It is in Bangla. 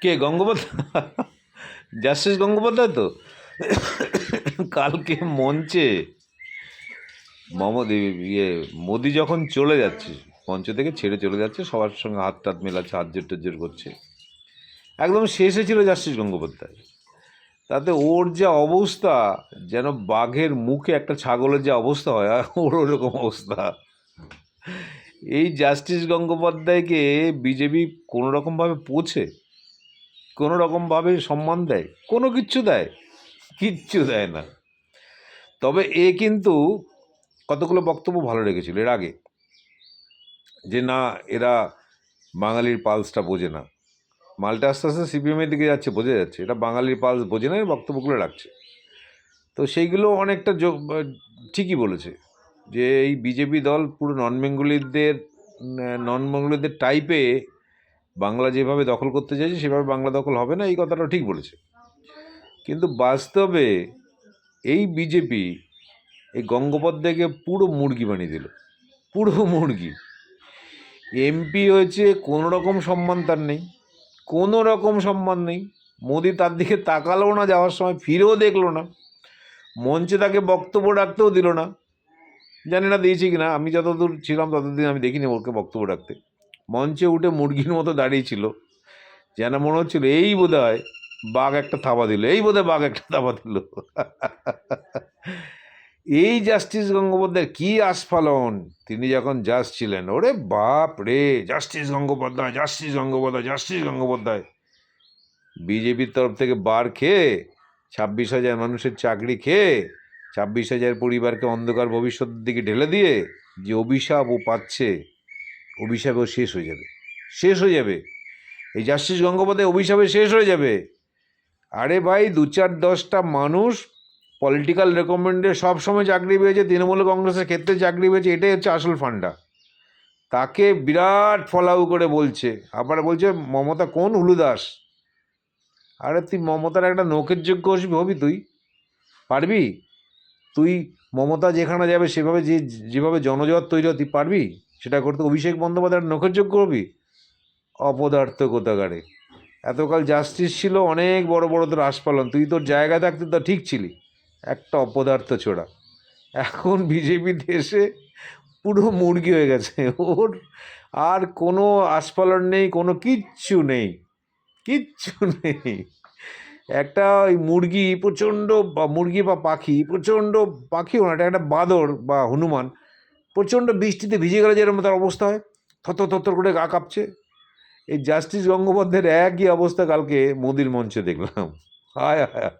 কে গঙ্গোপাধ্যায়? জাস্টিস গঙ্গোপাধ্যায় তো কালকে মঞ্চে মোদি যখন চলে যাচ্ছে, মঞ্চ থেকে ছেড়ে চলে যাচ্ছে, সবার সঙ্গে হাত টাত মেলাচ্ছে, হাত জোর টজ্জোর করছে, একদম শেষে ছিল জাস্টিস গঙ্গোপাধ্যায়। তাতে ওর যা অবস্থা, যেন বাঘের মুখে একটা ছাগলের যে অবস্থা হয়, ওর ওরকম অবস্থা। এই জাস্টিস গঙ্গোপাধ্যায়কে বিজেপি কোনো রকমভাবে পৌঁছে, কোনো রকমভাবে সম্মান দেয়? কোনো কিচ্ছু দেয়? কিচ্ছু দেয় না। তবে এ কিন্তু কতগুলো বক্তব্য ভালো রেখেছিল এর আগে, যে না এরা বাঙালির পালসটা বোঝে না, মালটা আস্তে আস্তে সিপিএমের দিকে যাচ্ছে, বোঝা যাচ্ছে এটা বাঙালির পালস বোঝে না, এর বক্তব্যগুলো রাখছে। তো সেইগুলো অনেকটা ঠিকই বলেছে, যে এই বিজেপি দল পুরো নন বেঙ্গলিদের টাইপে বাংলা যেভাবে দখল করতে চাইছে সেভাবে বাংলা দখল হবে না, এই কথাটা ঠিক বলেছে। কিন্তু বাস্তবে এই বিজেপি এই গঙ্গোপাধ্যায়কে পুরো মুরগি বানিয়ে দিল, পুরো মুরগি। এমপি হয়েছে, কোনো রকম সম্মান তার নেই, কোনো রকম সম্মান নেই। মোদি তার দিকে তাকালো না, যাওয়ার সময় ফিরেও দেখলো না, মঞ্চে তাকে বক্তব্য রাখতেও দিল না। জানি না দিয়েছি কিনা, আমি যতদূর ছিলাম ততদিন আমি দেখিনি ওকে বক্তব্য রাখতে। মঞ্চে উঠে মুরগির মতো দাঁড়িয়েছিল, যেন মনে হচ্ছিল এই বোধহয় বাঘ একটা থাবা দিল, এই বোধহয় বাঘ একটা থাবা দিল। এই জাস্টিস গঙ্গোপাধ্যায়ের কি আস্ফালন! তিনি যখন জাজ ছিলেন, ওরে বাপ রে, justice Gangopadhyay, justice Gangopadhyay, justice Gangopadhyay. বিজেপির তরফ থেকে বার খেয়ে 26,000 মানুষের চাকরি খেয়ে 26,000 পরিবারকে অন্ধকার ভবিষ্যতের দিকে ঢেলে দিয়ে যে অভিশাপ ও পাচ্ছে, অভিশাপেও শেষ হয়ে যাবে, শেষ হয়ে যাবে। এই জাস্টিস গঙ্গোপাধ্যায় অভিশাপে শেষ হয়ে যাবে। আরে ভাই, 2-4-10টা মানুষ পলিটিক্যাল রেকমেন্ডে সবসময় চাকরি পেয়েছে, তৃণমূল কংগ্রেসের ক্ষেত্রে চাকরি পেয়েছে, এটাই হচ্ছে আসল ফান্ডা। তাকে বিরাট ফলাউ করে বলছে, আবার বলছে মমতা কোন হুলুদাস। আরে তুই মমতার একটা নখের যোগ্য হবি? তুই পারবি? তুই মমতা যেখানে যাবে সেভাবে যেভাবে জনজট তৈরি হয়, তুই পারবি সেটা করতে? অভিষেক বন্দ্যোপাধ্যায়ের নখের যোগ্য হবি? অপদার্থ কোথাকারে। এতকাল জাস্টিস ছিল, অনেক বড় বড় তোর আস্ফালন, তুই তোর জায়গায় থাকতে তো ঠিক ছিলি, একটা অপদার্থ ছোড়া। এখন বিজেপি দেশে পুরো মুরগি হয়ে গেছে, ওর আর কোনো আস্ফালন নেই, কোনো কিচ্ছু নেই, কিচ্ছু নেই। একটা ওই মুরগি প্রচণ্ড, মুরগি বা পাখি, প্রচণ্ড পাখিও না, এটা একটা বাঁদর বা হনুমান, প্রচণ্ড বৃষ্টিতে ভিজে গেলে যেরকম তার অবস্থা হয়, থর থর করে গা কাঁপছে। এই জাস্টিস গঙ্গোপাধ্যায়ের একই অবস্থা কালকে মোদির মঞ্চে দেখলাম। হায় হায়।